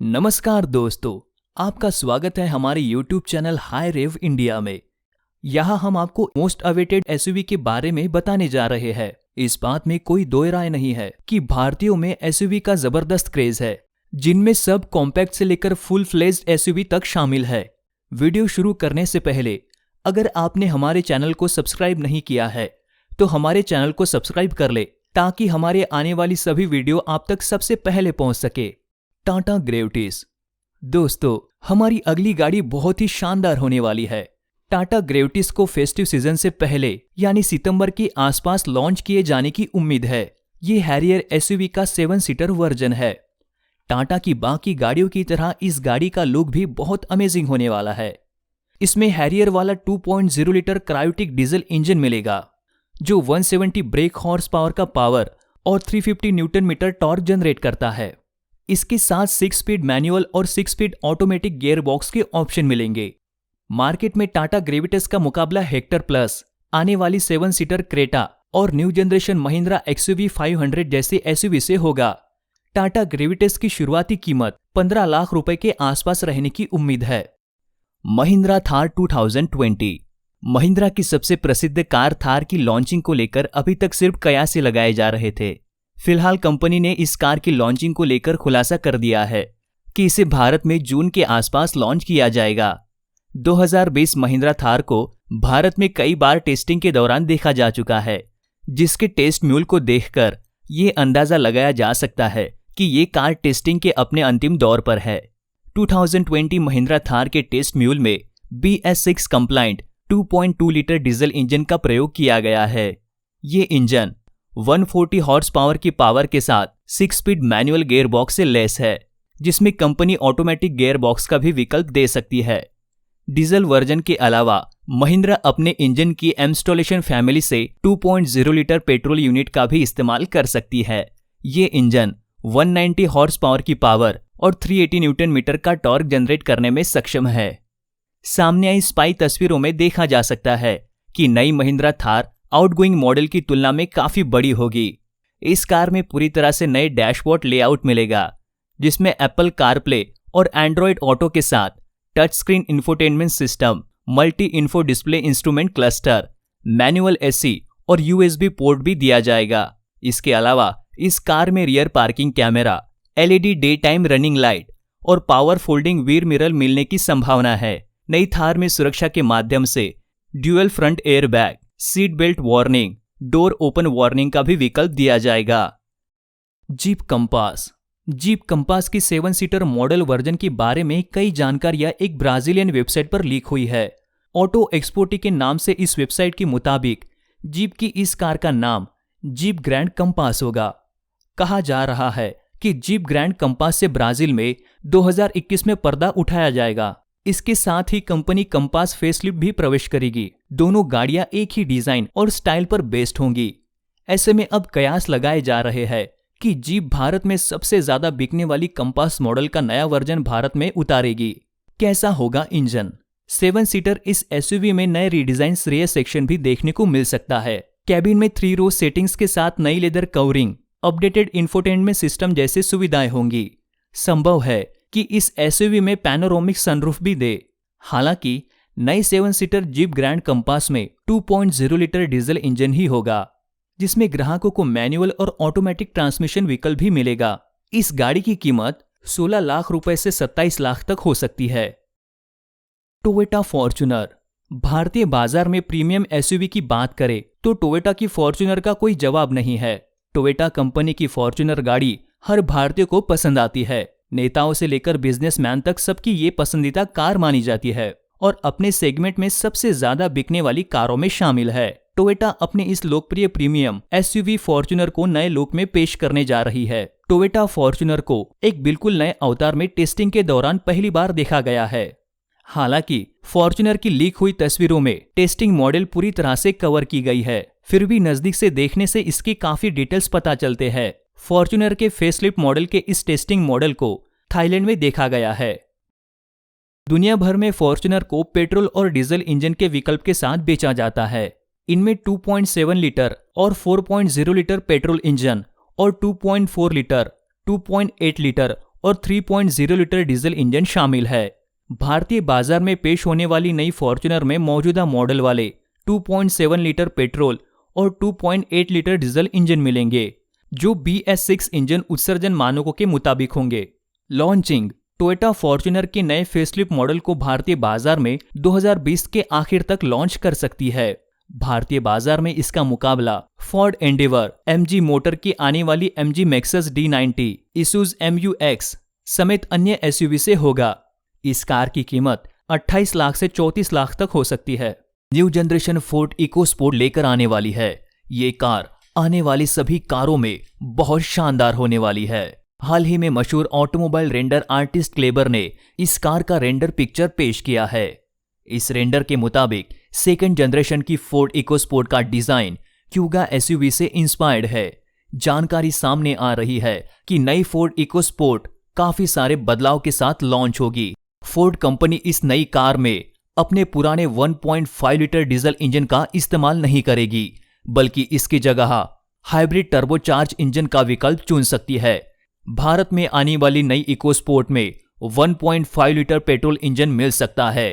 नमस्कार दोस्तों, आपका स्वागत है हमारे YouTube चैनल हाई रेव इंडिया में। यहाँ हम आपको मोस्ट अवेटेड एसयूवी के बारे में बताने जा रहे हैं। इस बात में कोई दो राय नहीं है कि भारतीयों में एसयूवी का जबरदस्त क्रेज है, जिनमें सब कॉम्पैक्ट से लेकर फुल फ्लेज्ड एसयूवी तक शामिल है। वीडियो शुरू करने से पहले अगर आपने हमारे चैनल को सब्सक्राइब नहीं किया है तो हमारे चैनल को सब्सक्राइब कर ले, ताकि हमारे आने वाली सभी वीडियो आप तक सबसे पहले पहुंच सके। टाटा ग्रेविटीज। दोस्तों, हमारी अगली गाड़ी बहुत ही शानदार होने वाली है। टाटा ग्रेविटीज को फेस्टिव सीजन से पहले यानी सितंबर के आसपास लॉन्च किए जाने की उम्मीद है। ये हैरियर एसयूवी का 7 सीटर वर्जन है। टाटा की बाकी गाड़ियों की तरह इस गाड़ी का लुक भी बहुत अमेजिंग होने वाला है। इसमें हैरियर वाला 2.0 लीटर क्रायोटिक डीजल इंजन मिलेगा, जो 170 ब्रेक हॉर्स पावर का पावर और 350 न्यूटन मीटर टॉर्क जनरेट करता है। इसके साथ 6 स्पीड मैनुअल और 6 स्पीड ऑटोमेटिक गियर बॉक्स के ऑप्शन मिलेंगे। मार्केट में टाटा ग्रेविटस का मुकाबला हेक्टर प्लस, आने वाली 7 सीटर क्रेटा और न्यू जनरेशन महिंद्रा XUV 500 जैसे एसयूवी से होगा। टाटा ग्रेविटस की शुरुआती कीमत 15 लाख रुपए के आसपास रहने की उम्मीद है। महिंद्रा थार 2020। महिंद्रा की सबसे प्रसिद्ध कार थार की लॉन्चिंग को लेकर अभी तक सिर्फ कयास लगाए जा रहे थे। फिलहाल कंपनी ने इस कार की लॉन्चिंग को लेकर खुलासा कर दिया है कि इसे भारत में जून के आसपास लॉन्च किया जाएगा। 2020 महिंद्रा थार को भारत में कई बार टेस्टिंग के दौरान देखा जा चुका है, जिसके टेस्ट म्यूल को देखकर ये अंदाजा लगाया जा सकता है कि ये कार टेस्टिंग के अपने अंतिम दौर पर है। 2020 महिंद्रा थार के टेस्ट म्यूल में BS6 complaint 2.2 litre diesel engine का प्रयोग किया गया है। ये इंजन 140 हॉर्स पावर की पावर के साथ 6 स्पीड मैनुअल गियर बॉक्स से लैस है, जिसमें कंपनी ऑटोमेटिक गियर बॉक्स का भी विकल्प दे सकती है। डीजल वर्जन के अलावा महिंद्रा अपने इंजन की इंस्टॉलेशन फैमिली से 2.0 लीटर पेट्रोल यूनिट का भी इस्तेमाल कर सकती है। ये इंजन 190 हॉर्स पावर की पावर और 380 न्यूटन मीटर का टॉर्क जनरेट करने में सक्षम है। सामने आई स्पाई तस्वीरों में देखा जा सकता है कि नई महिंद्रा थार आउटगोइंग मॉडल की तुलना में काफी बड़ी होगी। इस कार में पूरी तरह से नए डैशबोर्ड लेआउट मिलेगा, जिसमें एप्पल कारप्ले और एंड्रॉयड ऑटो के साथ touch screen infotainment system, multi info display instrument cluster, manual AC और USB पोर्ट भी दिया जाएगा। इसके अलावा इस कार में rear parking camera, LED day time running light और पावर फोल्डिंग वीर मिरर मिलने की संभावना है। नई थार में सुरक्षा के माध्यम से dual front air bag, seat belt warning, door open warning का भी विकल्प दिया जाएगा। Jeep compass. जीप कंपास की 7 सीटर मॉडल वर्जन के बारे में कई जानकारियां एक ब्राजीलियन वेबसाइट पर लीक हुई है। ऑटो एक्सपोर्टी के नाम से इस वेबसाइट के मुताबिक जीप की इस कार का नाम जीप ग्रैंड कंपास होगा। कहा जा रहा है कि जीप ग्रैंड कंपास से ब्राजील में 2021 में पर्दा उठाया जाएगा। इसके साथ ही कंपनी कंपास फेसलिफ्ट भी प्रवेश करेगी। दोनों गाड़ियां एक ही डिजाइन और स्टाइल पर बेस्ड होंगी। ऐसे में अब कयास लगाए जा रहे हैं कि जीप भारत में सबसे ज्यादा बिकने वाली कंपास मॉडल का नया वर्जन भारत में उतारेगी। कैसा होगा इंजन? 7 सीटर इस एसयूवी में नए रिडिजाइन रेयर सेक्शन भी देखने को मिल सकता है। कैबिन में 3 रो सेटिंग्स के साथ नई leather covering, updated infotainment system जैसी सुविधाएं होंगी। संभव है कि इस एसयूवी में पैनोरामिक सनरूफ भी दे। हालांकि नई 7 सीटर जीप ग्रैंड कंपास में 2.0 लीटर डीजल इंजन ही होगा, जिसमें ग्राहकों को मैनुअल और ऑटोमेटिक ट्रांसमिशन विकल्प भी मिलेगा। इस गाड़ी की कीमत 16 लाख रुपए से 27 लाख तक हो सकती है। Toyota Fortuner. भारतीय बाजार में प्रीमियम एसयूवी की बात करें तो टोयोटा की फॉर्च्यूनर का कोई जवाब नहीं है। टोयोटा कंपनी की फॉर्च्यूनर गाड़ी हर भारतीय को पसंद आती है। नेताओं से लेकर बिजनेसमैन तक सबकी ये पसंदीदा कार मानी जाती है और अपने सेगमेंट में सबसे ज्यादा बिकने वाली कारों में शामिल है। टोयोटा अपने इस लोकप्रिय प्रीमियम एसयूवी फॉर्च्यूनर को नए लुक में पेश करने जा रही है। टोयोटा फॉर्च्यूनर को एक बिल्कुल नए अवतार में टेस्टिंग के दौरान पहली बार देखा गया है। हालांकि फॉर्च्यूनर की लीक हुई तस्वीरों में टेस्टिंग मॉडल पूरी तरह से कवर की गई है, फिर भी नजदीक से देखने से इसकी काफी डिटेल्स पता चलते हैं। फॉर्च्यूनर के फेसलिफ्ट मॉडल के इस टेस्टिंग मॉडल को थाईलैंड में देखा गया है। दुनिया भर में फॉर्च्यूनर को पेट्रोल और डीजल इंजन के विकल्प के साथ बेचा जाता है। इनमें 2.7 लीटर और 4.0 लीटर पेट्रोल इंजन और 2.4 लीटर, 2.8 लीटर और 3.0 लीटर डीजल इंजन शामिल है। भारतीय बाजार में पेश होने वाली नई फॉर्च्यूनर में मौजूदा मॉडल वाले 2.7 लीटर पेट्रोल और 2.8 लीटर डीजल इंजन मिलेंगे, जो BS6 इंजन उत्सर्जन मानकों के मुताबिक होंगे। लॉन्चिंग: टोयोटा फॉर्च्यूनर के नए फेसलिफ्ट मॉडल को भारतीय बाजार में 2020 के आखिर तक लॉन्च कर सकती है। भारतीय बाजार में इसका मुकाबला फोर्ड एंडेवर, MG मोटर की आने वाली MG मैक्सस D90, इसूज़ MU-X समेत अन्य SUV से होगा। इस कार की कीमत 28 लाख से 34 लाख तक हो सकती है। न्यू जनरेशन फोर्ड इकोस्पोर्ट लेकर आने वाली है। ये कार आने वाली सभी कारों में बहुत शानदार होने वाली है। हाल ही में मशहूर ऑटोमोबाइल रेंडर आर्टिस्ट क्लेबर ने इस कार का रेंडर पिक्चर पेश किया है। इस रेंडर के मुताबिक सेकंड जनरेशन की फोर्ड इकोस्पोर्ट का डिजाइन क्यूगा SUV से इंस्पायर्ड है। जानकारी सामने आ रही है कि नई फोर्ड इकोस्पोर्ट काफी सारे बदलाव के साथ लॉन्च होगी। फोर्ड कंपनी इस नई कार में अपने पुराने 1.5 लीटर डीजल इंजन का इस्तेमाल नहीं करेगी, बल्कि इसकी जगह हाइब्रिड टर्बोचार्ज इंजन का विकल्प चुन सकती है। भारत में आने वाली नई इकोस्पोर्ट में 1.5 लीटर पेट्रोल इंजन मिल सकता है।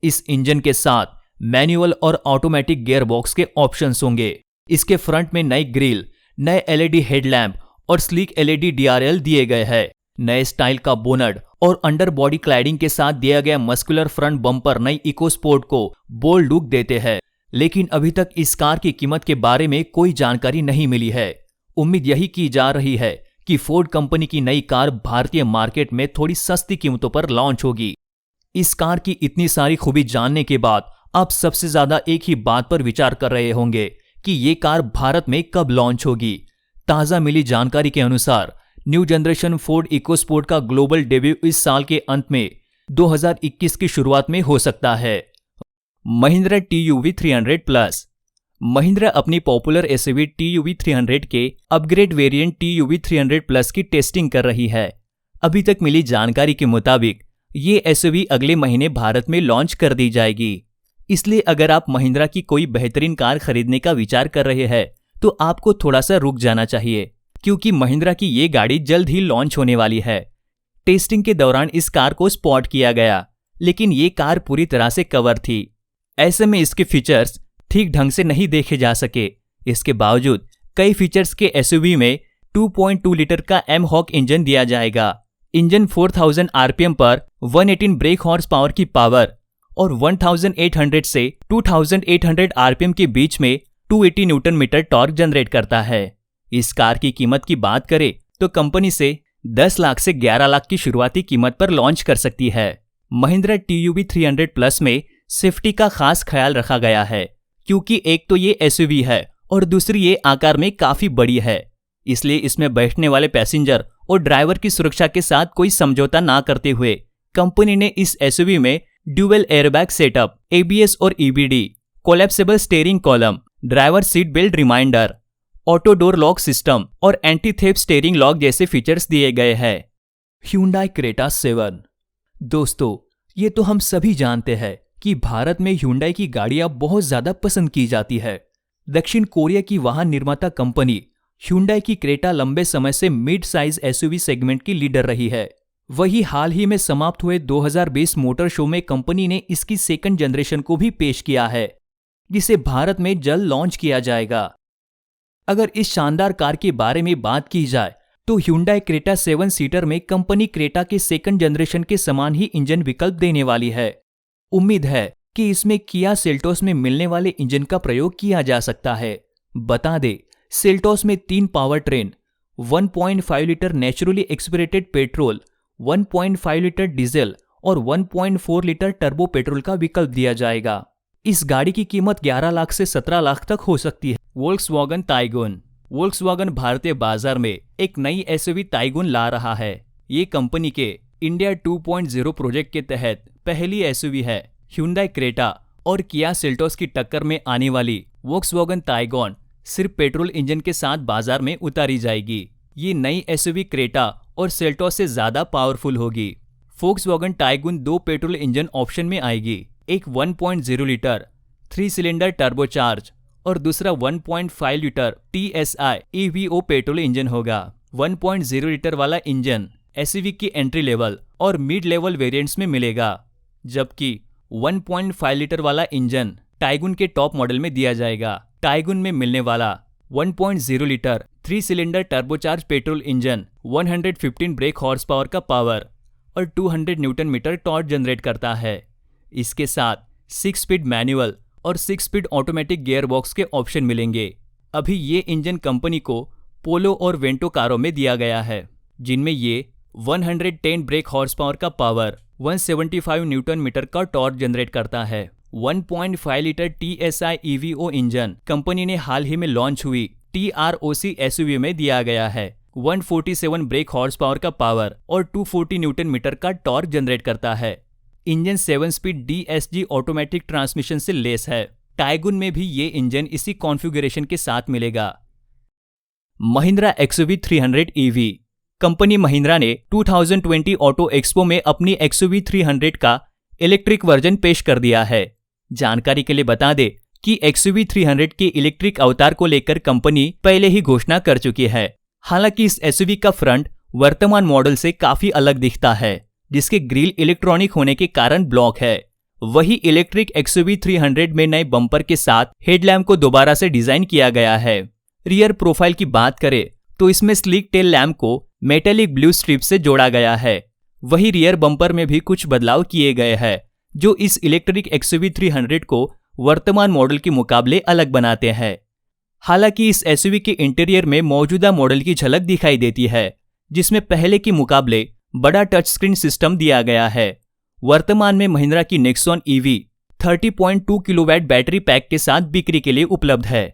इस इंजन के साथ मैनुअल और ऑटोमेटिक गियरबॉक्स के ऑप्शंस होंगे। इसके फ्रंट में नई ग्रिल, नए LED हेडलैम्प और स्लीक LED DRL दिए गए हैं। नए स्टाइल का बोनट और अंडर बॉडी क्लैडिंग के साथ दिया गया मस्कुलर फ्रंट बम्पर नई इकोस्पोर्ट को बोल्ड लुक देते हैं। लेकिन अभी तक इस कार की कीमत के बारे में कोई जानकारी नहीं मिली है। उम्मीद यही की जा रही है कि फोर्ड कंपनी की नई कार भारतीय मार्केट में थोड़ी सस्ती कीमतों पर लॉन्च होगी। इस कार की इतनी सारी खूबी जानने के बाद आप सबसे ज्यादा एक ही बात पर विचार कर रहे होंगे कि ये कार भारत में कब लॉन्च होगी। ताजा मिली जानकारी के अनुसार न्यू जनरेशन फोर्ड इकोस्पोर्ट का ग्लोबल डेब्यू इस साल के अंत में 2021 की शुरुआत में हो सकता है। Mahindra TUV 300 plus. महिंद्रा अपनी पॉपुलर SUV TUV 300 के अपग्रेड वेरिएंट TUV 300 प्लस की टेस्टिंग कर रही है। अभी तक मिली जानकारी के मुताबिक ये SUV अगले महीने भारत में लॉन्च कर दी जाएगी। इसलिए अगर आप महिंद्रा की कोई बेहतरीन कार खरीदने का विचार कर रहे हैं तो आपको थोड़ा सा रुक जाना चाहिए, क्योंकि महिंद्रा की ये गाड़ी जल्द ही लॉन्च होने वाली है। टेस्टिंग के दौरान इस कार को स्पॉट किया गया, लेकिन ये कार पूरी तरह से कवर थी। ऐसे में इसके फीचर्स ठीक ढंग से नहीं देखे जा सके। इसके बावजूद कई फीचर्स के SUV में 2.2 लीटर का M-Hawk इंजन दिया जाएगा। इंजन 4000 RPM पर 118 ब्रेक हॉर्स पावर की पावर और 1800 से 2800 RPM के बीच में 280 न्यूटन मीटर टॉर्क जनरेट करता है। इस कार की कीमत की बात करें तो कंपनी से 10 लाख से 11 लाख की शुरुआती कीमत पर लॉन्च कर सकती है। महिंद्रा TUV 300 प्लस में सेफ्टी का खास ख्याल रखा गया है, क्योंकि एक तो ये SUV है और दूसरी ये आकार में काफी बड़ी है। इसलिए इसमें बैठने वाले पैसेंजर और ड्राइवर की सुरक्षा के साथ कोई समझौता ना करते हुए कंपनी ने इस SUV में ड्यूअल एयरबैग सेटअप, ABS और EBD, collapsible steering column, driver seat belt reminder, auto door lock system और एंटी थेफ्ट स्टीयरिंग लॉक जैसे फीचर्स दिए गए हैं। Hyundai Creta 7। दोस्तों, ये तो हम सभी जानते हैं कि भारत में Hyundai की गाड़ियां बहुत ज्यादा पसंद की जाती है। दक्षिण कोरिया की वाहन निर्माता कंपनी Hyundai की क्रेटा लंबे समय से मिड साइज SUV सेगमेंट की लीडर रही है। वही हाल ही में समाप्त हुए 2020 मोटर शो में कंपनी ने इसकी सेकंड जनरेशन को भी पेश किया है, जिसे भारत में जल्द लॉन्च किया जाएगा। अगर इस शानदार कार के बारे में बात की जाए तो Hyundai Creta 7 सीटर में कंपनी क्रेटा के सेकंड जनरेशन के समान ही इंजन विकल्प देने वाली है। उम्मीद है कि इसमें किया सेल्टोस में मिलने वाले इंजन का प्रयोग किया जा सकता है। बता दें, सेल्टोस में 3 power train, 1.5 litre naturally aspirated petrol, 1.5 litre diesel और 1.4 लीटर टर्बो पेट्रोल का विकल्प दिया जाएगा। इस गाड़ी की कीमत 11 लाख से 17 लाख तक हो सकती है। Volkswagen tycoon. वोल्क्सवैगन भारतीय बाजार में एक नई SUV टाइगून ला रहा है। ये कंपनी के इंडिया 2.0 प्रोजेक्ट के तहत पहली SUV है। Hyundai Creta और किया सेल्टोस की टक्कर में आने वाली वोल्क्सवैगन टाइगून सिर्फ पेट्रोल इंजन के साथ बाजार में उतारी जाएगी। ये नई SUV क्रेटा और सेल्टोस से ज्यादा पावरफुल होगी। Volkswagen tycoon 2 petrol engine option में आएगी। एक 1.0 लीटर 3 सिलेंडर टर्बोचार्ज और दूसरा 1.5 litre TSI EVO petrol engine होगा। 1.0 लीटर वाला इंजन एसयूवी की एंट्री लेवल और मिड लेवल वेरिएंट्स में मिलेगा, जबकि 1.5 लीटर वाला इंजन टाइगुन के टॉप मॉडल में दिया जाएगा। टाइगुन में मिलने वाला 1.0 litre 3 cylinder turbocharge petrol engine 115 break horse power का पावर और 200 न्यूटन मीटर टॉर्क जनरेट करता है। इसके साथ 6 स्पीड मैनुअल और 6 स्पीड ऑटोमेटिक गियर बॉक्स के ऑप्शन मिलेंगे। अभी ये इंजन कंपनी को पोलो और वेंटो कारों में दिया गया है, जिनमें ये 110 ब्रेक हॉर्स पावर का पावर 175 न्यूटन मीटर का टॉर्क जनरेट करता है। 1.5 litre TSI EVO engine company ने हाल ही में लॉन्च हुई TROC एसयूवी में दिया गया है। 147 ब्रेक हॉर्स पावर का पावर और 240 न्यूटन मीटर का टॉर्क जनरेट करता है। Engine 7 speed DSG automatic transmission से लेस है। टाइगुन में भी ये इंजन इसी कॉन्फ़िगरेशन के साथ मिलेगा। Mahindra XUV 300 EV। Company Mahindra ने 2020 ऑटो एक्सपो में अपनी XUV 300 का इलेक्ट्रिक वर्जन पेश कर दिया है। जानकारी के लिए बता दें कि XUV 300 के इलेक्ट्रिक अवतार को लेकर कंपनी पहले ही घोषणा कर चुकी है। हालांकि इस एसयूवी का फ्रंट वर्तमान मॉडल से काफी अलग दिखता है, जिसके ग्रिल इलेक्ट्रॉनिक होने के कारण ब्लॉक है। वही इलेक्ट्रिक XUV 300 में नए बम्पर के साथ हेडलैम्प को दोबारा से डिजाइन किया गया है। रियर प्रोफाइल की बात करें तो इसमें स्लीक टेल लैम्प को मेटेलिक ब्लू स्ट्रिप से जोड़ा गया है। वही रियर बम्पर में भी कुछ बदलाव किए गए हैं, जो इस इलेक्ट्रिक XUV 300 को वर्तमान मॉडल के मुकाबले अलग बनाते हैं। हालांकि इस एसयूवी के इंटीरियर में मौजूदा मॉडल की झलक दिखाई देती है, जिसमें पहले के मुकाबले बड़ा टच स्क्रीन सिस्टम दिया गया है। वर्तमान में महिंद्रा की Nexon EV 30.2 kilowatt battery pack के साथ बिक्री के लिए उपलब्ध है,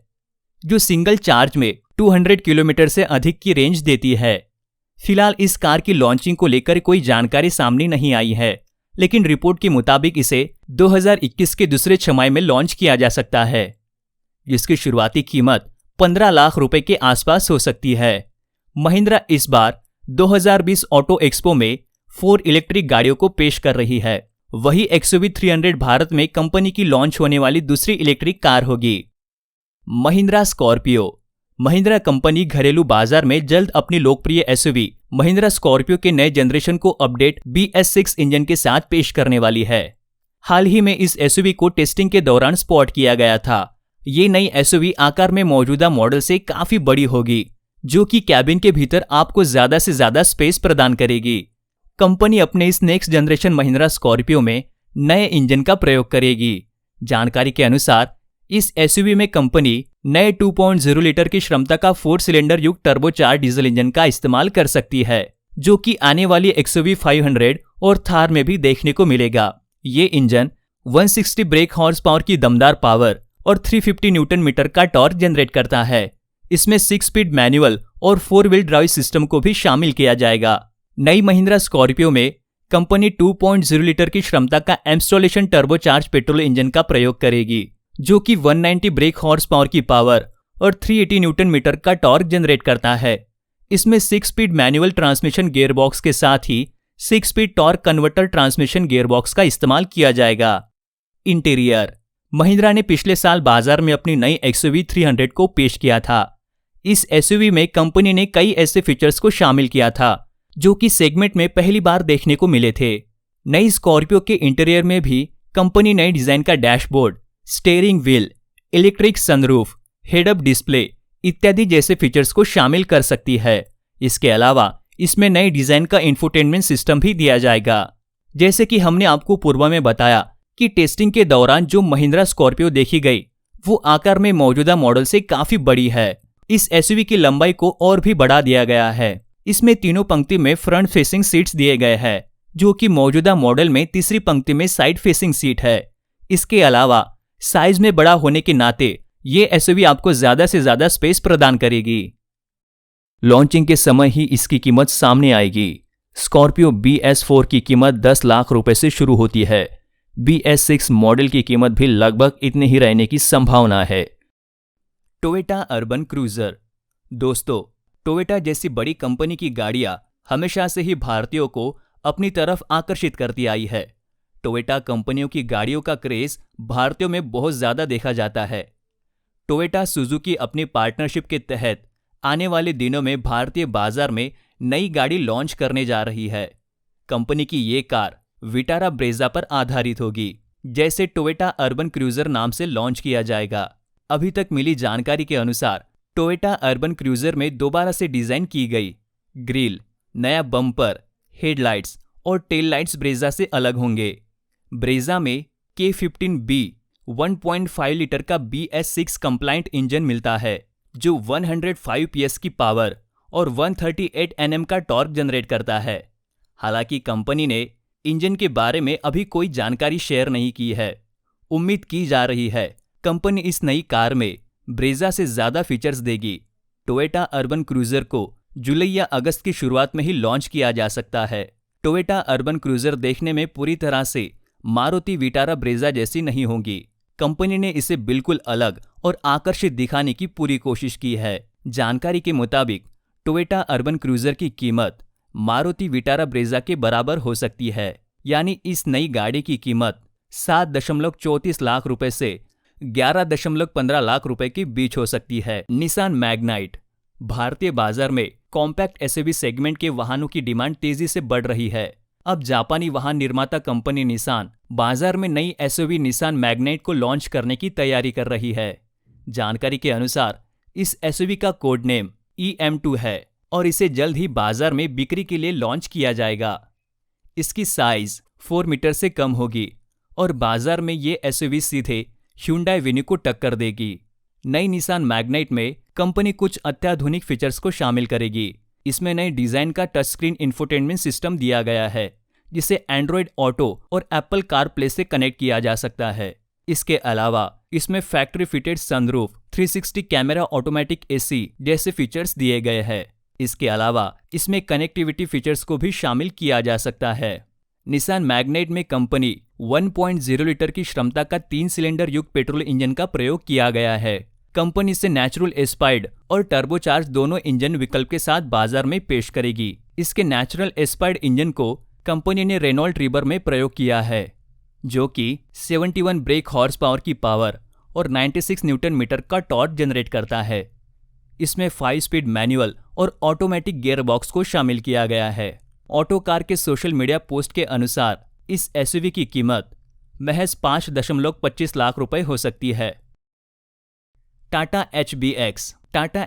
जो सिंगल चार्ज में 200 किलोमीटर से अधिक की रेंज देती है। फिलहाल इस कार की लॉन्चिंग को लेकर कोई जानकारी सामने नहीं आई है, लेकिन रिपोर्ट के मुताबिक इसे 2021 के दूसरे छमाही में लॉन्च किया जा सकता है, जिसकी शुरुआती कीमत 15 लाख रुपए के आसपास हो सकती है। महिंद्रा इस बार 2020 ऑटो एक्सपो में 4 इलेक्ट्रिक गाड़ियों को पेश कर रही है। वही XUV 300 भारत में कंपनी की लॉन्च होने वाली दूसरी इलेक्ट्रिक कार होगी। महिंद्रा स्कॉर्पियो। महिंद्रा कंपनी घरेलू बाजार में जल्द अपनी लोकप्रिय एसयूवी महिंद्रा स्कॉर्पियो के नए जनरेशन को अपडेट BS6 इंजन के साथ पेश करने वाली है। हाल ही में इस एसयूवी को टेस्टिंग के दौरान स्पॉट किया गया था। ये नई एसयूवी आकार में मौजूदा मॉडल से काफी बड़ी होगी, जो कि कैबिन के भीतर आपको ज्यादा से ज्यादा स्पेस प्रदान करेगी। कंपनी अपने इस नेक्स्ट जनरेशन महिंद्रा स्कॉर्पियो में नए इंजन का प्रयोग करेगी। जानकारी के अनुसार इस एसयूवी में कंपनी नए 2.0 लीटर की क्षमता का 4 सिलेंडर युक्त टर्बोचार्ज डीजल इंजन का इस्तेमाल कर सकती है, जो कि आने वाली XUV 500 और थार में भी देखने को मिलेगा। ये इंजन 160 ब्रेक हॉर्स पावर की दमदार पावर और 350 न्यूटन मीटर का टॉर्क जनरेट करता है। इसमें 6 स्पीड मैनुअल और 4 व्हील ड्राइव सिस्टम को भी शामिल किया जाएगा। नई महिंद्रा स्कॉर्पियो में कंपनी 2.0 लीटर की क्षमता का इंस्टॉलेशन टर्बोचार्ज पेट्रोल इंजन का प्रयोग करेगी, जो कि 190 ब्रेक हॉर्स पावर की पावर और 380 न्यूटन मीटर का टॉर्क जनरेट करता है। इसमें 6 स्पीड मैनुअल ट्रांसमिशन गियरबॉक्स के साथ ही 6 speed torque converter transmission gearbox का इस्तेमाल किया जाएगा। इंटीरियर। महिंद्रा ने पिछले साल बाजार में अपनी नई XUV 300 को पेश किया था। इस एसयूवी में कंपनी ने कई ऐसे फीचर्स को शामिल किया था जो कि सेगमेंट में पहली बार देखने को मिले थे। नई स्कॉर्पियो के इंटीरियर में भी कंपनी नई डिजाइन का dashboard, steering wheel, electric sunroof, head up display इत्यादि जैसे फीचर्स को शामिल कर सकती है। इसके अलावा इसमें नए डिजाइन का इंफोटेनमेंट सिस्टम भी दिया जाएगा। जैसे कि हमने आपको पूर्व में बताया कि टेस्टिंग के दौरान जो महिंद्रा स्कॉर्पियो देखी गई वो आकार में मौजूदा मॉडल से काफी बड़ी है। इस एसयूवी की लंबाई को और भी बढ़ा दिया गया है। इसमें तीनों पंक्ति में फ्रंट फेसिंग सीट्स दिए गए हैं, जो कि मौजूदा मॉडल में तीसरी पंक्ति में साइड फेसिंग सीट है। इसके अलावा साइज में बड़ा होने के नाते ये एसयूवी आपको ज्यादा से ज्यादा स्पेस प्रदान करेगी। लॉन्चिंग के समय ही इसकी कीमत सामने आएगी। स्कॉर्पियो BS4 की कीमत 10 लाख रुपए से शुरू होती है। BS6 मॉडल की कीमत भी लगभग इतने ही रहने की संभावना है। Toyota urban cruiser. दोस्तों, टोयोटा जैसी बड़ी कंपनी की गाड़ियां हमेशा से ही भारतीयों को अपनी तरफ आकर्षित करती आई है। टोयोटा कंपनियों की गाड़ियों का क्रेज भारतीयों में बहुत ज्यादा देखा जाता है। टोयोटा सुजुकी अपनी पार्टनरशिप के तहत आने वाले दिनों में भारतीय बाजार में नई गाड़ी लॉन्च करने जा रही है। कंपनी की ये कार विटारा ब्रेजा पर आधारित होगी, जैसे टोयोटा अर्बन क्रूजर नाम से लॉन्च किया जाएगा। अभी तक मिली जानकारी के अनुसार टोयोटा अर्बन क्रूजर में दोबारा से डिजाइन की गई ग्रिल, नया बम्पर, हेडलाइट्स और टेल लाइट्स ब्रेजा से अलग होंगे। ब्रेजा में K15B 1.5 लीटर का BS6 कंप्लाइंट इंजन मिलता है, जो 105 PS की पावर और 138 Nm का टॉर्क जनरेट करता है। हालांकि कंपनी ने इंजन के बारे में अभी कोई जानकारी शेयर नहीं की है। उम्मीद की जा रही है कंपनी इस नई कार में ब्रेजा से ज्यादा फीचर्स देगी। टोयोटा अर्बन क्रूजर को जुलाई या अगस्त की शुरुआत में ही लॉन्च किया जा सकता है। टोयोटा अर्बन क्रूजर देखने में पूरी तरह से मारुति विटारा ब्रेजा जैसी नहीं होगी। कंपनी ने इसे बिल्कुल अलग और आकर्षित दिखाने की पूरी कोशिश की है। जानकारी के मुताबिक टोयोटा अर्बन क्रूजर की कीमत मारुति विटारा ब्रेजा के बराबर हो सकती है, यानी इस नई गाड़ी की कीमत 7.34 लाख रुपए से 11.15 लाख रुपए के बीच हो सकती है। Nissan Magnite. भारतीय बाजार में कॉम्पैक्ट एसयूवी सेगमेंट के वाहनों की डिमांड तेजी से बढ़ रही है। अब जापानी वाहन निर्माता कंपनी निसान बाजार में नई एसयूवी निसान मैग्नाइट को लॉन्च करने की तैयारी कर रही है। जानकारी के अनुसार इस एसयूवी का कोड नेम EM2 है और इसे जल्द ही बाजार में बिक्री के लिए लॉन्च किया जाएगा। इसकी साइज 4 मीटर से कम होगी और बाजार में ये एसयूवी सीधे Hyundai वेन्यू को टक्कर देगी। नई निसान मैग्नाइट में कंपनी कुछ अत्याधुनिक फीचर्स को शामिल करेगी। इसमें नए डिजाइन का टच स्क्रीन इंफोटेनमेंट सिस्टम दिया गया है, जिसे एंड्रॉयड ऑटो और एप्पल कारप्ले से कनेक्ट किया जा सकता है। इसके अलावा इसमें factory fitted sunroof, 360 camera, automatic AC जैसे फीचर्स दिए गए हैं। इसके अलावा इसमें कनेक्टिविटी फीचर्स को भी शामिल किया जा सकता है। निसान मैग्नाइट में कंपनी 1.0 लीटर की क्षमता का 3 सिलेंडर युक्त पेट्रोल इंजन का प्रयोग किया गया है। कंपनी से नेचुरल एस्पायर्ड और टर्बोचार्ज दोनों इंजन विकल्प के साथ बाजार में पेश करेगी। इसके नेचुरल एस्पायर्ड इंजन को कंपनी ने रेनॉल्ट रिवर में प्रयोग किया है, जो कि 71 ब्रेक हॉर्स पावर की पावर और 96 न्यूटन मीटर का टॉर्क जनरेट करता है। इसमें 5 स्पीड मैनुअल और ऑटोमेटिक गियर बॉक्स को शामिल किया गया है। ऑटो कार के सोशल मीडिया पोस्ट के अनुसार इस एसयूवी की कीमत महज 5.25 लाख रुपए हो सकती है। टाटा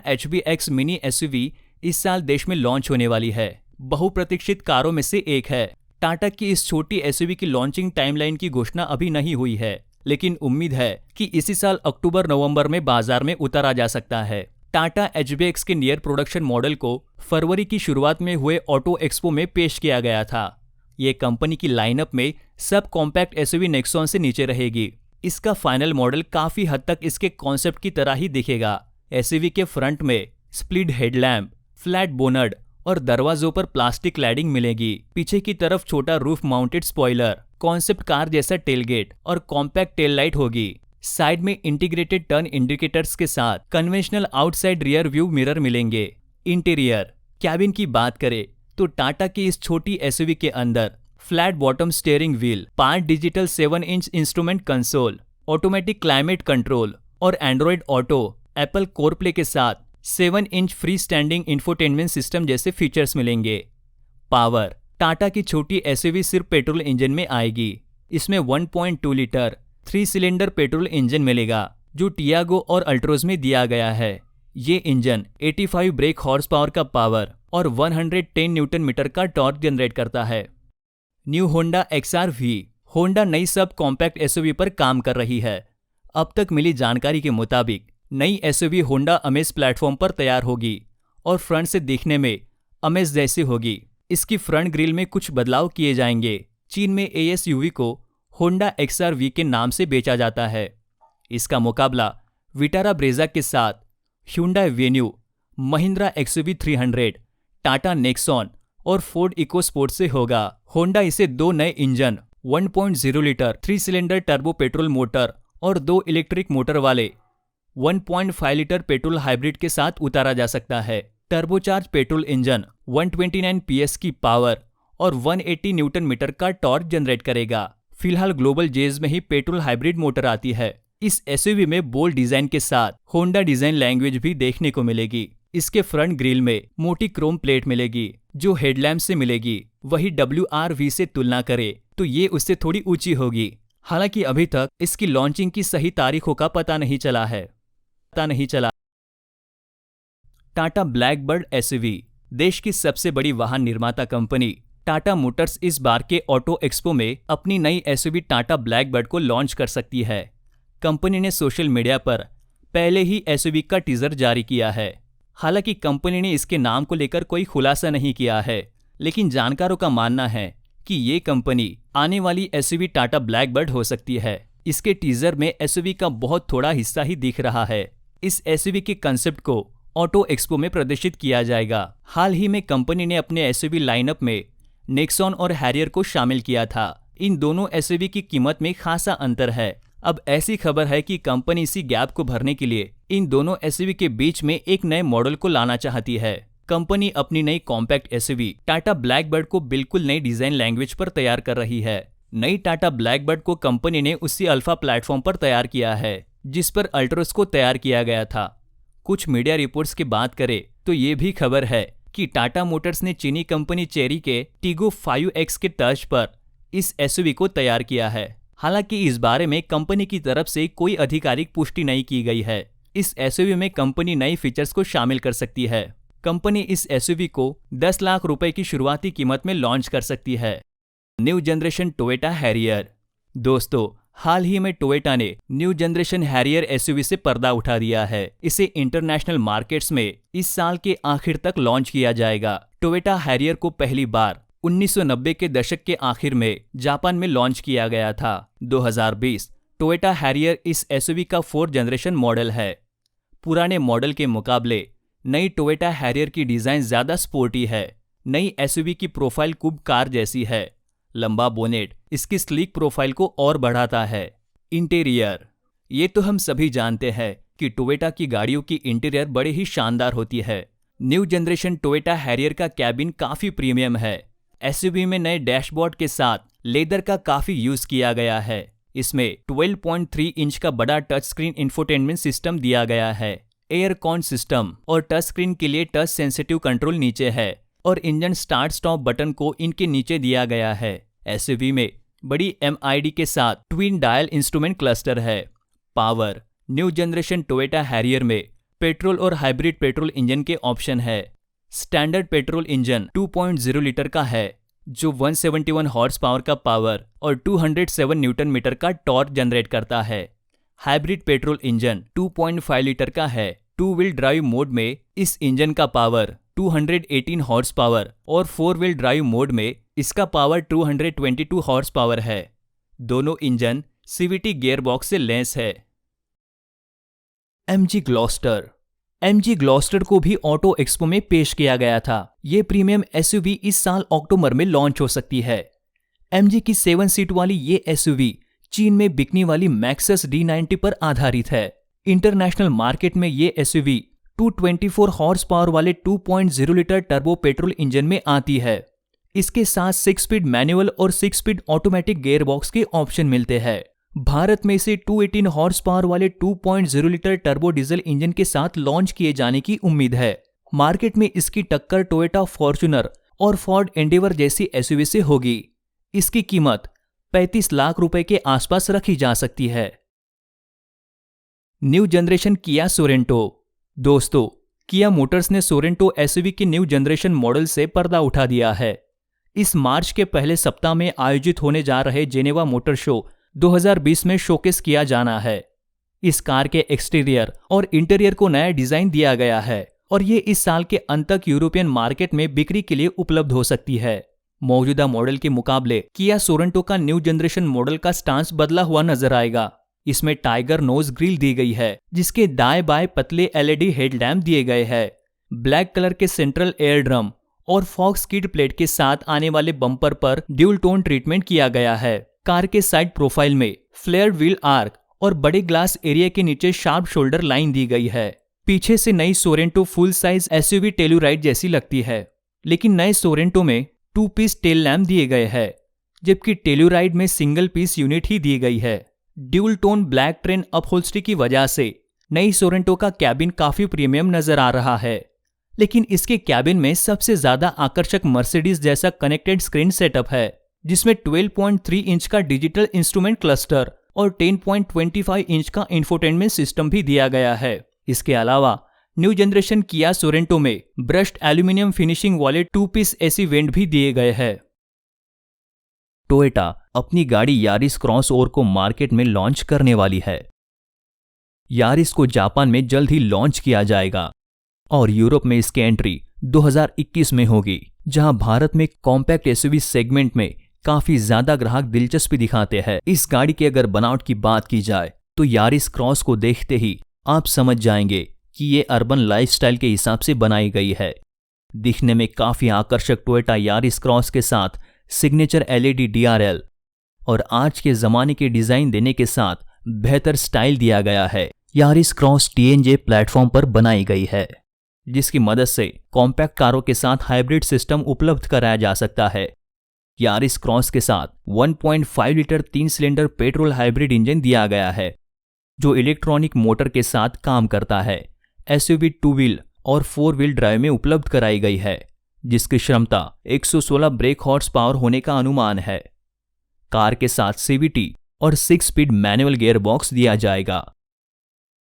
HBX मिनी एसयूवी इस साल देश में लॉन्च होने वाली है। बहुप्रतीक्षित कारों में से एक है। टाटा की इस छोटी एसयूवी की लॉन्चिंग टाइमलाइन की घोषणा अभी नहीं हुई है, लेकिन उम्मीद है कि इसी साल अक्टूबर-नवंबर में बाजार में उतारा जा सकता है। टाटा HBX के नियर प्रोडक्शन मॉडल को फरवरी की शुरुआत में हुए ऑटो एक्सपो में पेश किया गया था। ये कंपनी की लाइनअप में सब कॉम्पैक्ट एसयूवी नेक्सॉन से नीचे रहेगी। इसका फाइनल मॉडल काफी हद तक इसके कॉन्सेप्ट की तरह ही दिखेगा। एसयूवी के फ्रंट में स्प्लिट हेडलैम्प, फ्लैट बोनट और दरवाजों पर प्लास्टिक क्लैडिंग मिलेगी। पीछे की तरफ छोटा roof mounted spoiler, concept car जैसा टेलगेट और कॉम्पैक्ट टेल लाइट होगी। साइड में इंटीग्रेटेड टर्न इंडिकेटर्स के साथ conventional outside rear view mirror मिलेंगे। इंटीरियर कैबिन की बात करें तो टाटा की इस छोटी एसयूवी के अंदर flat bottom steering wheel, 5 digital 7 inch instrument console, automatic climate control और एंड्रॉयड ऑटो, एप्पल कोरप्ले के साथ 7 inch free standing infotainment system जैसे फीचर्स मिलेंगे। पावर टाटा की छोटी एसयूवी सिर्फ पेट्रोल इंजन में आएगी। इसमें 1.2 लीटर 3 सिलेंडर पेट्रोल इंजन मिलेगा, जो टियागो और अल्ट्रोज में दिया गया है। ये इंजन 85 ब्रेक हॉर्स पावर का पावर और 110 न्यूटन मीटर का टॉर्क जनरेट करता है। New Honda XR-V। होंडा नई सब कॉम्पैक्ट एसयूवी पर काम कर रही है। अब तक मिली जानकारी के मुताबिक नई एसयूवी होंडा अमेज प्लेटफॉर्म पर तैयार होगी और फ्रंट से दिखने में अमेज जैसी होगी। इसकी फ्रंट ग्रिल में कुछ बदलाव किए जाएंगे। चीन में ASUV को होंडा XR-V के नाम से बेचा जाता है। इसका मुकाबला विटारा ब्रेजा के साथ Hyundai venue, Mahindra XUV300, Tata Nexon और फोर्ड इकोस्पोर्ट से होगा। होंडा इसे 2 नए engine, 1.0 litre 3 cylinder turbo petrol motor और 2 इलेक्ट्रिक मोटर वाले 1.5 लीटर पेट्रोल हाइब्रिड के साथ उतारा जा सकता है। टर्बोचार्ज पेट्रोल इंजन 129 PS की पावर और 180 न्यूटन मीटर का टॉर्क जनरेट करेगा। फिलहाल ग्लोबल जेज में ही पेट्रोल हाइब्रिड मोटर आती है। इस एसयूवी में बोल्ड डिजाइन के साथ होंडा डिजाइन लैंग्वेज भी देखने को मिलेगी। इसके फ्रंट ग्रिल में मोटी क्रोम प्लेट मिलेगी जो हेडलैम्प से मिलेगी। वही WRV से तुलना करें तो ये उससे थोड़ी ऊंची होगी। हालांकि अभी तक इसकी लॉन्चिंग की सही तारीखों का पता नहीं चला। Tata Blackbird SUV। देश की सबसे बड़ी वाहन निर्माता कंपनी टाटा मोटर्स इस बार के ऑटो एक्सपो में अपनी नई SUV टाटा ब्लैकबर्ड को लॉन्च कर सकती है। कंपनी ने सोशल मीडिया पर पहले ही SUV का टीजर जारी किया है। हालांकि कंपनी ने इसके नाम को लेकर कोई खुलासा नहीं किया है, लेकिन जानकारों का मानना है कि ये कंपनी आने वाली SUV टाटा ब्लैकबर्ड हो सकती है। इसके टीजर में SUV का बहुत थोड़ा हिस्सा ही दिख रहा है। इस SUV के कंसेप्ट को ऑटो एक्सपो में प्रदर्शित किया जाएगा। हाल ही में कंपनी ने अपने SUV लाइनअप में नेक्सॉन और हैरियर को शामिल किया था। इन दोनों SUV की कीमत में खासा अंतर है। अब ऐसी खबर है कि कंपनी इसी गैप को भरने के लिए इन दोनों SUV के बीच में एक नए मॉडल को लाना चाहती है। कंपनी अपनी नई कॉम्पैक्ट SUV टाटा ब्लैकबर्ड को बिल्कुल नई डिजाइन लैंग्वेज पर तैयार कर रही है। नई टाटा ब्लैकबर्ड को कंपनी ने उसी अल्फा प्लेटफॉर्म पर तैयार किया है जिस पर अल्ट्रोस को तैयार किया गया था। कुछ मीडिया रिपोर्ट्स की बात करें तो ये भी खबर है कि टाटा मोटर्स ने चीनी कंपनी चेरी के टीगो 5X के तर्ज पर इस SUV को तैयार किया है। हालांकि इस बारे में कंपनी की तरफ से कोई आधिकारिक पुष्टि नहीं की गई है। इस SUV में कंपनी नई फीचर्स को शामिल कर सकती है। कंपनी इस SUV को 10 लाख रुपए की शुरुआती कीमत में लॉन्च कर सकती है। New generation Toyota Harrier. दोस्तों, हाल ही में टोयोटा ने न्यू जनरेशन हैरियर SUV से पर्दा उठा दिया है। इसे इंटरनेशनल मार्केट्स में इस साल के आखिर तक लॉन्च किया जाएगा। टोयोटा हैरियर को पहली बार 1990 के दशक के आखिर में जापान में लॉन्च किया गया था। 2020 टोयोटा हैरियर इस SUV का 4th जनरेशन मॉडल है। पुराने मॉडल के मुकाबले नई टोयोटा हैरियर की डिजाइन ज्यादा स्पोर्टी है। नई SUV की प्रोफाइल कूब कार जैसी है। लंबा बोनेट इसकी स्लीक प्रोफाइल को और बढ़ाता है। इंटीरियर। ये तो हम सभी जानते हैं कि टोयोटा की गाड़ियों की इंटीरियर बड़े ही शानदार होती है। न्यू जनरेशन टोयोटा हैरियर का कैबिन काफी प्रीमियम है। SUV में नए डैशबोर्ड के साथ लेदर का काफी यूज किया गया है। इसमें 12.3 इंच का बड़ा टच स्क्रीन इंफोटेनमेंट सिस्टम दिया गया है। एयर कॉन सिस्टम और टच स्क्रीन के लिए टच सेंसिटिव कंट्रोल नीचे है और इंजन स्टार्ट स्टॉप बटन को इनके नीचे दिया गया है। SUV में बड़ी MID के साथ ट्विन डायल इंस्ट्रूमेंट क्लस्टर है। Power. New generation Toyota Harrier में पेट्रोल और हाइब्रिड पेट्रोल इंजन के ऑप्शन है। स्टैंडर्ड पेट्रोल इंजन 2.0 लीटर का है जो 171 हॉर्स पावर का पावर और 207 न्यूटन मीटर का टॉर्क जनरेट करता है। हाइब्रिड पेट्रोल इंजन 2.5 लीटर का है। 2 व्हील ड्राइव मोड में इस इंजन का पावर 218 हॉर्स पावर और 4 व्हील ड्राइव मोड में इसका पावर 222 हॉर्स पावर है। दोनों इंजन CVT गियरबॉक्स से लैस है। MG Gloster. MG ग्लॉस्टर को भी ऑटो एक्सपो में पेश किया गया था। ये प्रीमियम SUV इस साल अक्टूबर में लॉन्च हो सकती है। MG की 7 सीट वाली ये SUV चीन में बिकने वाली मैक्सस D90 पर आधारित है। इंटरनेशनल मार्केट में ये SUV 224 हॉर्स पावर वाले 2.0 लीटर टर्बो पेट्रोल इंजन में आती है। इसके साथ 6 स्पीड मैनुअल और 6 स्पीड ऑटोमेटिक गियरबॉक्स के ऑप्शन मिलते हैं। भारत में इसे 218 हॉर्स पावर वाले 2.0 लीटर टर्बो डीजल इंजन के साथ लॉन्च किए जाने की उम्मीद है। मार्केट में इसकी टक्कर टोयोटा फॉर्च्यूनर और फोर्ड एंडेवर जैसी SUV से होगी। इसकी कीमत 35 लाख रुपए के आसपास रखी जा सकती है। न्यू जनरेशन किया सोरेंटो। दोस्तों, किया मोटर्स ने सोरेंटो SUV के न्यू जनरेशन मॉडल से पर्दा उठा दिया है। इस मार्च के पहले सप्ताह में आयोजित होने जा रहे जेनेवा मोटर शो 2020 में शोकेस किया जाना है। इस कार के एक्सटीरियर और इंटीरियर को नया डिजाइन दिया गया है और ये इस साल के अंत तक यूरोपियन मार्केट में बिक्री के लिए उपलब्ध हो सकती है। मौजूदा मॉडल के मुकाबले किया सोरेंटो का न्यू जनरेशन मॉडल का स्टांस बदला हुआ नजर आएगा। इसमें टाइगर नोज ग्रिल दी गई है जिसके दाएं बाएं पतले LED हेडलैम्प दिए गए हैं। ब्लैक कलर के सेंट्रल एयर ड्रम और फॉग स्किड प्लेट के साथ आने वाले बम्पर पर ड्यूल टोन ट्रीटमेंट किया गया है। कार के साइड प्रोफाइल में फ्लेयर्ड व्हील आर्क और बड़े ग्लास एरिया के नीचे शार्प शोल्डर लाइन दी गई है। पीछे से नई Sorento full size SUV Telluride जैसी लगती है, लेकिन नए सोरेंटो में 2 पीस टेल लैम्प दिए गए हैं, जबकि टेलुराइड में सिंगल पीस यूनिट ही दी गई है। Dual tone black train upholstery की वजह से नई सोरेंटो का कैबिन काफी प्रीमियम नजर आ रहा है। लेकिन इसके कैबिन में सबसे ज्यादा आकर्षक मर्सिडीज जैसा कनेक्टेड स्क्रीन सेटअप है, जिसमें 12.3 इंच का डिजिटल इंस्ट्रूमेंट क्लस्टर और 10.25 इंच का इंफोटेनमेंट सिस्टम भी दिया गया है। इसके अलावा न्यू जनरेशन किया सोरेंटो में ब्रश्ड एल्यूमिनियम फिनिशिंग वाले 2-पीस एसी वेंट भी दिए गए हैं। टोयोटा अपनी गाड़ी यारिस क्रॉसओवर को मार्केट में लॉन्च करने वाली है। यारिस को जापान में जल्द ही लॉन्च किया जाएगा और यूरोप में इसकी एंट्री 2021 में होगी, जहां भारत में कॉम्पैक्ट एसयूवी सेगमेंट में काफी ज्यादा ग्राहक दिलचस्पी दिखाते हैं। इस गाड़ी की अगर बनावट की बात की जाए तो यारिस क्रॉस को देखते ही आप समझ जाएंगे कि ये अर्बन लाइफस्टाइल के हिसाब से बनाई गई है। दिखने में काफी आकर्षक टोयोटा यारिस क्रॉस के साथ सिग्नेचर एलईडी डीआरएल और आज के जमाने के डिजाइन देने के साथ बेहतर स्टाइल दिया गया है। यारिस क्रॉस टीएनजे प्लेटफॉर्म पर बनाई गई है, जिसकी मदद से कॉम्पैक्ट कारों के साथ हाइब्रिड सिस्टम उपलब्ध कराया जा सकता है। यारिस क्रॉस के साथ 1.5 litre 3 cylinder petrol hybrid engine दिया गया है, जो इलेक्ट्रॉनिक मोटर के साथ काम करता है। एसयूवी 2 व्हील और 4 व्हील ड्राइव में उपलब्ध कराई गई है, जिसकी क्षमता 116 ब्रेक हॉर्स पावर होने का अनुमान है। कार के साथ सीवीटी और 6 स्पीड मैनुअल गियर बॉक्स दिया जाएगा।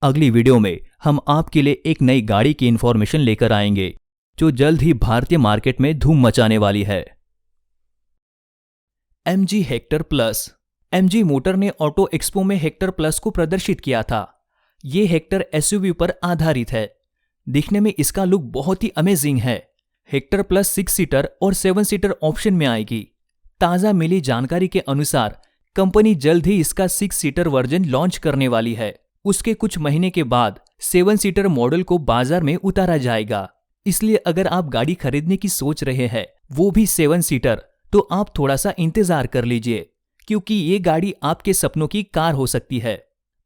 अगली वीडियो में हम आपके लिए एक नई गाड़ी की इंफॉर्मेशन लेकर आएंगे, जो जल्द ही भारतीय मार्केट में धूम मचाने वाली है। MG Hector plus. MG motor ने ऑटो एक्सपो में हेक्टर प्लस को प्रदर्शित किया था। ये हेक्टर एसयूवी पर आधारित है। दिखने में इसका लुक बहुत ही अमेजिंग है। हेक्टर प्लस 6 सीटर और 7 सीटर ऑप्शन में आएगी। ताजा मिली जानकारी के अनुसार कंपनी जल्द ही इसका 6 सीटर वर्जन लॉन्च करने वाली है। उसके कुछ महीने के बाद 7 सीटर मॉडल को बाजार में उतारा जाएगा। इसलिए अगर आप गाड़ी खरीदने की सोच रहे हैं, वो भी 7 सीटर, तो आप थोड़ा सा इंतजार कर लीजिए, क्योंकि ये गाड़ी आपके सपनों की कार हो सकती है।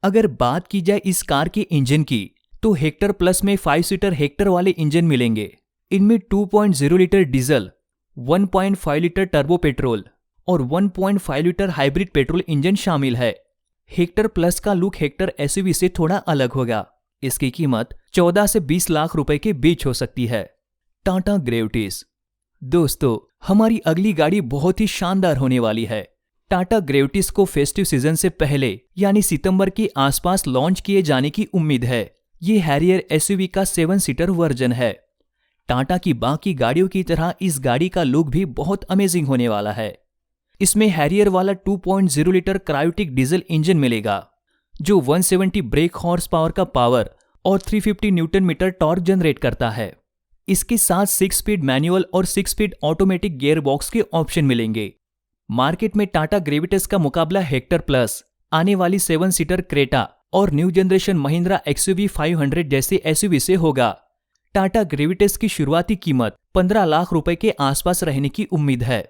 अगर बात की जाए इस कार के इंजन की, तो हेक्टर प्लस में 5 सीटर हेक्टर वाले इंजन मिलेंगे। इनमें 2.0 litre diesel, 1.5 litre turbo petrol और 1.5 लीटर हाइब्रिड पेट्रोल इंजन शामिल है। हेक्टर प्लस का लुक हेक्टर एसयूवी से थोड़ा अलग होगा। इसकी कीमत 14 से 20 लाख रुपए के बीच हो सकती है। टाटा ग्रेविटीज। दोस्तों, हमारी अगली गाड़ी बहुत ही शानदार होने वाली है। टाटा ग्रेविटीज को फेस्टिव सीजन से पहले यानी सितंबर के आसपास लॉन्च किए जाने की उम्मीद है। ये हैरियर एसयूवी का 7 सीटर वर्जन है। टाटा की बाकी गाड़ियों की तरह इस गाड़ी का लुक भी बहुत अमेजिंग होने वाला है। इसमें हैरियर वाला 2.0 लीटर क्रायोटिक डीजल इंजन मिलेगा, जो 170 ब्रेक हॉर्स पावर का पावर और 350 न्यूटन मीटर टॉर्क जनरेट करता है। इसके साथ 6 स्पीड मैनुअल और 6 स्पीड ऑटोमेटिक गियर बॉक्स के ऑप्शन मिलेंगे। मार्केट में टाटा ग्रेविटस का मुकाबला हेक्टर प्लस, आने वाली 7 सीटर क्रेटा और न्यू जनरेशन महिंद्रा XUV 500 जैसे एसयूवी से होगा। टाटा ग्रेविटस की शुरुआती कीमत 15 लाख रुपए के आसपास रहने की उम्मीद है।